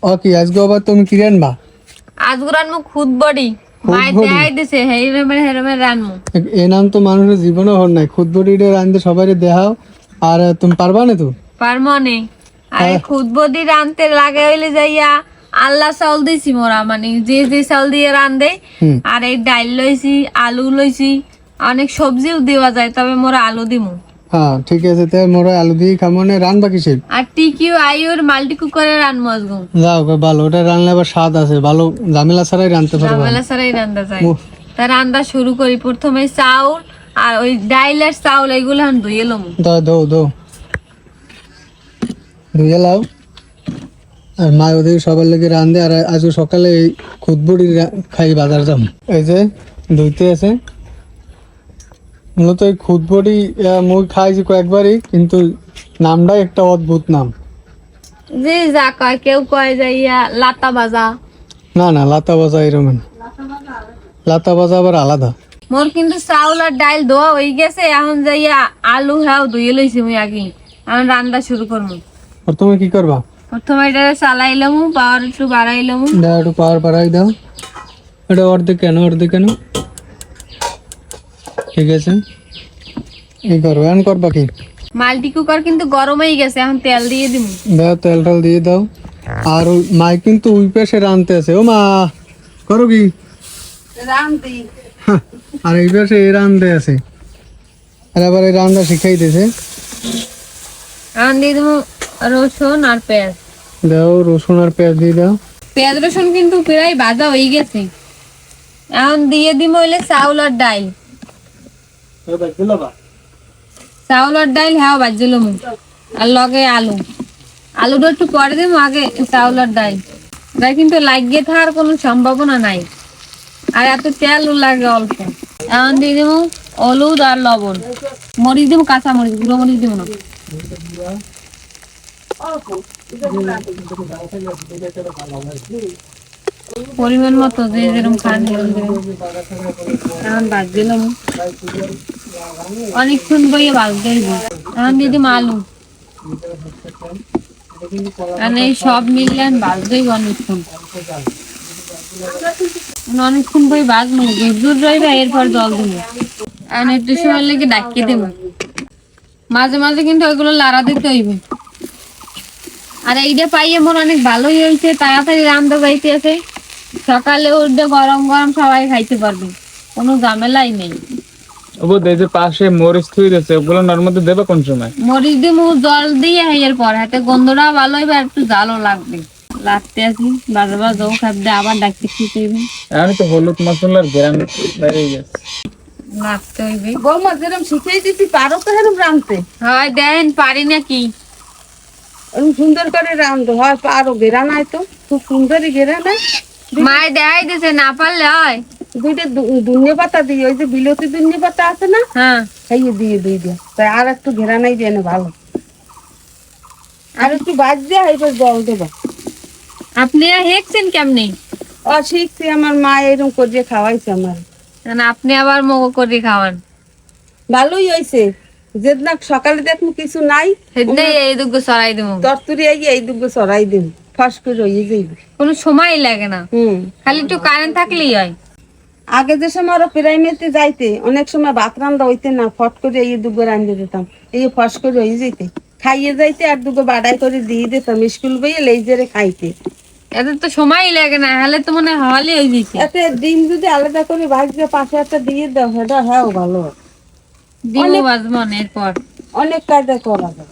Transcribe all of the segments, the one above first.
কি আজকে আবার তুমি কি রানবা? আজকে রানমু খুদ বডি মাই দেখাই দিছে হেরমে রানমু। এ নাম তো মানুষের জীবনে হর নাই, খুদ বডিটা রানতে সবাই দেখাও। আর তুমি পারবা না তো? পারমো নে। আরে খুদ বডি রানতে লাগে হইলে যাইয়া আল্লাহ চাউল দিছি মোরা, মানে যে যে চাউল দিয়ে রান্ধে। আর এই ডাইল লইছি, আলু লইছি, অনেক সবজিও দেওয়া যায়, তবে মোরা আলু দিমু। হ্যাঁ ঠিক আছে, তাই মোরা আলু দিয়ে খামো না। রানবা কিসের? আর টিকিউ আইউর মাল্টি কুকারে রানমু আজগো। যাও ভালো, ওটা রানলে আবার স্বাদ আছে, ভালো ঝামেলা ছাড়াই রানতে পারবা। ঝামেলা ছাড়াই রান্না যায়। তা রান্না শুরু করি। প্রথমে চাউল আর ওই ডাইলের চাউল এগুলো ধুয়ে লমু। দাও ধুয়ে লাও। আর মা ওদের সবার লেগে রান্ধে। আর আজ সকালে খুদ বড়ি খাই বাজার যাম। এই যে ধুইতে আছে। মূলত এই খুদ বড়ি মুই খাইছি কয়েকবারই, কিন্তু নামটাই একটা অদ্ভুত নাম। যে যা কয়, কেউ কয় যাইয়া লাতা ভাজা। না লাতা ভাজা এরকম না, লাতা ভাজা আবার আলাদা। মোর কিন্তু চাউল আর ডাইল ধোয়া হয়ে গেছে, এখন যাইয়া আলু হ্যাঁ ধুয়ে লইছি মুই আগে। এখন রান্না শুরু করবো। আর তুমি কি করবা? প্রথমে এটা চালাইলাম, পাওয়ার একটু বাড়াইলাম। একটু পাওয়ার বাড়াই দাও। এটা অর্ধেক কেন? ঠিক আছে, এই করো। এখন করবা কি? মাল্টি কুকার কিন্তু গরম হয়ে গেছে, এখন তেল দিয়ে দিব। দাও, তেল দিয়ে দাও। আর মা কিন্তু ওই পাশে রানতে আছে। ও মা, করো কি? আর এই পাশে এই রান্ধে আছে, আর আবার এই রান্না শিখাই দিয়েছে। এখন দিয়ে দেবো রসুন আর পেঁয়াজ। দাও, রসুন আর পেঁয়াজ দিয়ে দাও। পেঁয়াজ রসুন কিন্তু প্রায় ভাজা হয়ে গেছে। এখন দিয়ে দিব হইলে চাউল আর ডাইল। চাউল আর ডাইল হ্যাঁ বাজছিল। আর লগে আলুটা একটু পরে দিব, আগে চাউল আর ডাইল। এটা কিন্তু লাগিয়ে থাকার কোনো সম্ভাবনা নাই। আর এত তেল লাগে অল্প। এখন দিয়ে দিব হলুদ আর লবণ। মরিচ দিব, কাঁচা মরিচ, গুঁড়ো মরিচ দিব না। পরিমাণ মতো যে যেরকম খান এখন বাদ দিলাম। অনেকক্ষণ বইয়ে বাজতে হইব। এখন দিয়ে দিম আলু। এই সব মিললে বাজতেই অনেকক্ষণ বই বাজবো, দূর রইবে, এরপর জল দিব। এখন একটু সময় লেগে ডাকিয়ে দেব। মাঝে মাঝে কিন্তু ওইগুলো লাড়া দিতে হইবে। আর এইটা পাইয়ে মোর অনেক ভালোই হয়েছে, তাড়াতাড়ি রান্না যাইতে আছে। সকালে উঠবে গরম গরম সবাই খাইতে পারবে, কোনো ঝামেলাই নেই। পাশে মরিচ থুই দিয়েছে, ওগুলো নর মধ্যে দেবে কোন সময়? মরিচ দিব জল দিয়ে এর পর হাতে গন্ধটা ভালো হইবে, আর একটু জালও লাগবে। লাগতে আছি বাজাবা যাও খাদ্যে আবার ডাকতে খেতে হইবে। আমি তো হলুদ মশলার গ্রাম বেরিয়ে গেছে। লাগতে হইবে। বৌমা যেরকম শিখিয়ে দিচ্ছি পারো তো সেরকম রাঁধতে। হয় দেখেন পারি নাকি। ওরকম সুন্দর করে রাঁধতে হয়, পারো। ঘেরা নাই তো, খুব সুন্দরই ঘেরা নাই। মায় দেখাই দিছে, না পারলে হয়। দুইটা ধনিয়া পাতা দিয়ে, ওই যে বিলতি ধনিয়া পাতা আছে না, হ্যাঁ খাইয়ে দিয়ে দিয়ে তাই আর একটু ঘেরা নাই দিয়ে না ভালো। আর একটু বাদ দিয়ে এবার জল দেবা। আপনি হেঁকছেন কেমনি? শিখছি, আমার মা এরকম করে খাওয়াইছে আমার। আপনি আবার মগো করে খাওয়ান। ভালোই হয়েছে। যেদিন সকালে দেখুন কিছু নাই, সেদিন এই দুগো সরাই দেবো। তরতুরি এই দুটো সরাই দিন, ফস করে রয়ে যাইবে। কোনো সময় লাগে না, খালি একটু কারেন্ট থাকলেই হয়। আগে যে সময় আরো প্রাইমারিতে যাইতে অনেক সময় ভাত রান্না হইতে না, ফট করে এই দুগো রান্ধে দিতাম, এই ফস করে হয়ে যেতে, খাইয়ে যাইতে আর দুগো বাড়াই করে দিয়ে দিতাম স্কুল বইয়ে লেজেরে খাইতে। এত তো সময়ই লাগে না, হলে তো মনে হলে হয়ে যেত। এতে ডিম যদি আলাদা করে ভাজতে পাশে একটা দিয়ে দাও, সেটা হ্যাঁ ভালো। ডিম ভাজবন এরপর অনেক কায়দা করা যায়।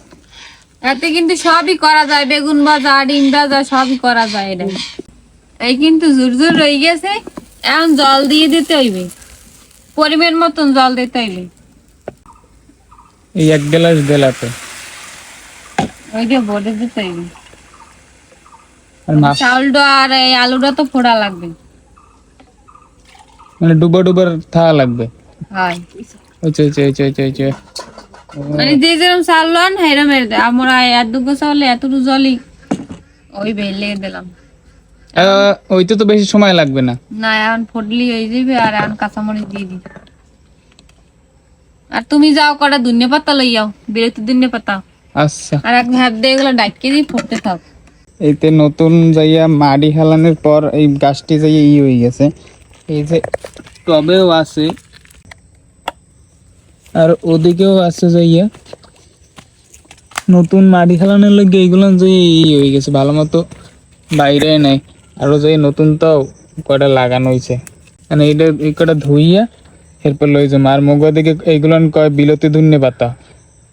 এতে কিন্তু সবই করা যায়, বেগুন ভাজা, ডিম ভাজা সবই করা যায়। এটা এই কিন্তু ঝুরঝুর রয়ে গেছে। এখন জল দিয়ে দিতে হইবে, পরিমাণ মতন জল দিতে হইবে। এই 1 গ্লাস দিলাতে ওই যে বড়ে দিতে হইবে। চাউলটা আর এই আলুটা তো ফোড়া লাগবে, মানে ডুবার থাকা লাগবে। হয় ওই মানে যে যেরকম চাল লন হেরম এর দে। আমরা এত দুগো চাউলে এতটুকু জলই ওই বেলে দিলাম। ওইতে তো বেশি সময় লাগবে না। না এখন ফুটলি হয়ে যাবে। আর এখন কাঁচামরিচ দিয়ে দিই। আর তুমি যাও কটা ধনিয়া পাতা লই যাও, বিরক্তি ধনিয়া পাতা। আচ্ছা। আর এক ভাত দিয়ে এগুলো ডাকিয়ে দিই, ফুটতে থাক। এইতে নতুন যাইয়া মাটি হেলানোর পর এই গাছটি যাইয়া হয়ে গেছে। এই যে টবেও আছে আর ওদিকেও আছে যাইয়া নতুন মাটি হেলানোর লাগে এইগুলো যে হয়ে গেছে ভালো মতো বাইরে নাই। আরো যাই নতুন তো কয়টা লাগানো হয়েছে, মানে এইটা এই কটা ধুইয়া এরপর লই যাবো। আর মুগ দিকে এইগুলো কয় বিলতি ধন্যে পাতা।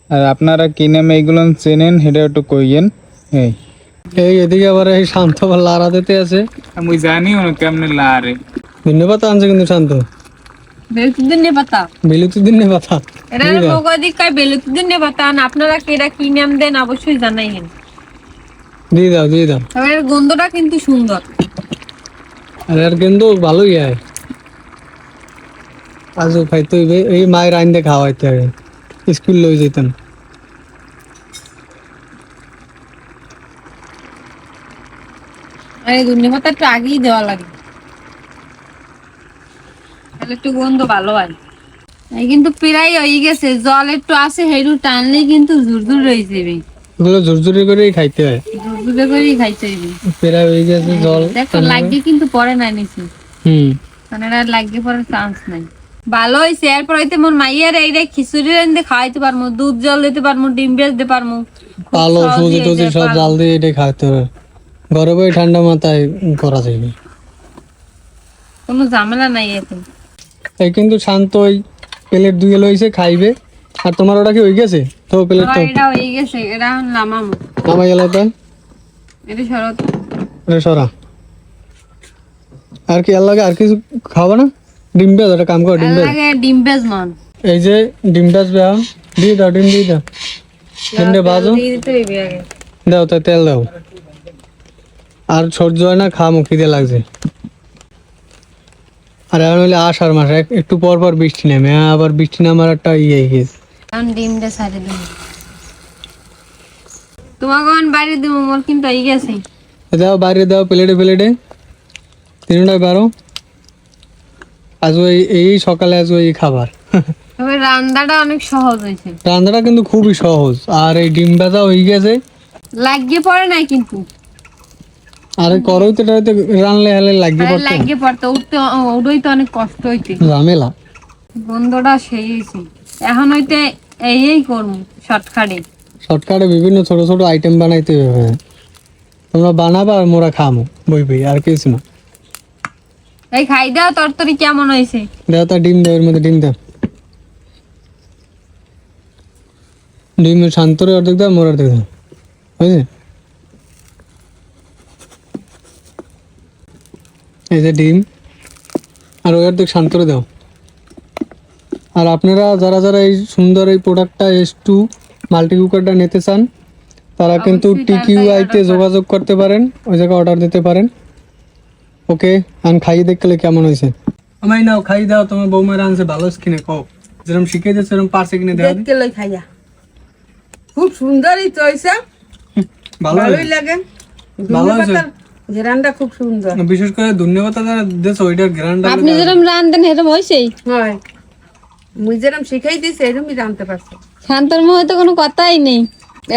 আর আপনারা কি নামে এইগুলো চেনেন সেটা একটু কইয়েন। এই এদিকে আবার এই শান্ত লারা দিতে আছে, আমি জানি না কেমনে লারে ধন্যবাদ আনছে কিন্তু শান্ত বেলুতুদ্দিন পাতা, বিলুতিদিন পাতা। এটা মগদিক কয় বেলুতুদ্দিন পাতা। আর আপনারা কেডা কি নাম দেন অবশ্যই জানাইবেন। দিয়ে দাও দিয়ে দাও। তবে এর গন্ধটা কিন্তু সুন্দর। আর এর কিন্তু ভালোই হয়। আজও খাইতে হইবে, এই মায়ের আইন দিয়ে খাওয়াইতে হবে, স্কুল লই যেতাম। আর এই ধনে পাতা একটু আগেই দেওয়া লাগে, তাহলে একটু গন্ধ ভালো হয়। এই কিন্তু প্রায় হয়ে গেছে, জল একটু আছে হেরু টানলেই কিন্তু ঝুরঝুর রয়ে যাবে। এগুলো ঝুরঝুরি করেই খাইতে হয়, ঝুরঝুরে করেই খাইতে হইবে। প্রায় হয়ে গেছে জল। দেখো লাগিয়ে কিন্তু পরে নাই নিছি, মানে আর লাগিয়ে পড়ার চান্স নাই। ভালো হয়েছে। এরপর হইতে মোর মাইয়ার এই রে খিচুড়ি রান্ধে খাওয়াইতে পারমু, দুধ জল দিতে পারমু, ডিম বেচতে পারমু। আলো সুজি টুজি সব জাল দিয়ে এটা খাইতে হবে। ঘরে বই ঠান্ডা মাথায় করা যাবে, কোনো ঝামেলা নাই এতে। এই কিন্তু শান্ত ওই প্লেট ধুয়ে লইছে খাইবে। আর তোমার ওটা কি হয়ে গেছে তো প্লেট? তো এটা হয়ে গেছে, এটা নামামু। নামাই গেল তো এটা শরৎ রে সরা। আর কি আর লাগে? আর কিছু খাবো না? ডিম বেজ একটা কাম কর, ডিম বেজ। লাগে ডিম বেজ মন। এই যে ডিম বেজ বেয়া দিয়ে দাও, ডিম দিয়ে দাও, ডিমটা বাজো দিয়ে দিতে হইবে আগে। দাও, তাই তেল দাও। আর সহ্য হয় না, খা মুখি দিয়ে লাগছে। আর এখন হইলে আষাঢ় মাস, একটু পর পর বৃষ্টি নেমে, আবার বৃষ্টি নামার একটা ইয়ে গেছে। এখন ডিমটা সাইডে দিন। তোমাকে এখন বাইরে দিব, মোর কিন্তু হয়ে গেছে। দাও বাইরে দাও, প্লেটে প্লেটে তিনটায় বারো। আজ ওই এই সকালে আজ ওই খাবার। তবে রান্নাটা অনেক সহজ হয়েছে, রান্নাটা কিন্তু খুবই সহজ। আর এই ডিম ভাজা হয়ে গেছে, লাগিয়ে পড়ে নাই কিন্তু। আর করইতে টরইতে রানলে হেলে লাগিয়ে আরে পড়তো, লাগিয়ে পড়তে উঠতে উঠোই তো অনেক কষ্ট হইতে। ঝামেলা। গন্ধটা সেই হয়েছে। এখন হইতে এই করবো শর্টকাটে। শর্টকাটে বিভিন্ন ছোট ছোট আইটেম বানাইতে হবে। তোমরা বানাবা আর মোরা খামো বই বই, আর কিছু না। এই খাই দাও, তরতরি কেমন হয়েছে? দাও তা ডিম দাও, এর মধ্যে ডিম দাও। ডিমের শান্তরে অর্ধেক দাও, মোর অর্ধেক দাও, বুঝলি? এই যে ডিম, আর ওই অর্ধেক শান্তরে দাও। আর আপনারা যারা যারা এই সুন্দর এই প্রোডাক্টটা S2 মাল্টি কুকারটা নিতে চান, তারা কিন্তু TQI-তে যোগাযোগ করতে পারেন, ওই জায়গায় অর্ডার দিতে পারেন। ওকে, আমি খাইয়ে দেখলে কেমন হয়েছে। আমি নাও খাই দাও, তোমার বৌমার আনছে ভালো স্কিনে কও, যেরকম শিখে দিচ্ছে সেরকম পারছে কিনে দেওয়া। দেখতে লই খাইয়া খুব সুন্দরই চয়েছে, ভালো ভালোই লাগে। ভালো হয়েছে। ঘেরানটা খুব সুন্দর। বিশেষ করে ধন্যবাদ যারা দিয়েছে, ওইটার গ্রান্ড আপনি যেরকম রান্ধেন সেরকম হয়েছেই। হয়, মুই যেরকম শিখাই দিছি এরকমই জানতে পারছো। শান্তর মুখে তো কোনো কথাই নেই।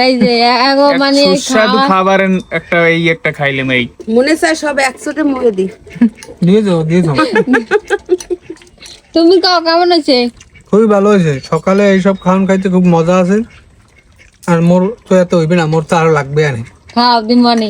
এই যে এগো মানে সুস্বাদু খাবারের একটা এই একটা খাইলাম। এই মনে চায় সব একসাথে মুখে দিই। দিয়ে দাও, দিয়ে দাও। তুমি কাও কেমন হয়েছে? খুবই ভালো হয়েছে। সকালে এইসব খাওয়ান খাইতে খুব মজা আছে। আর মোর তো এত হইবে না, মোর তো আরো লাগবে। আনে খাও দিন মানে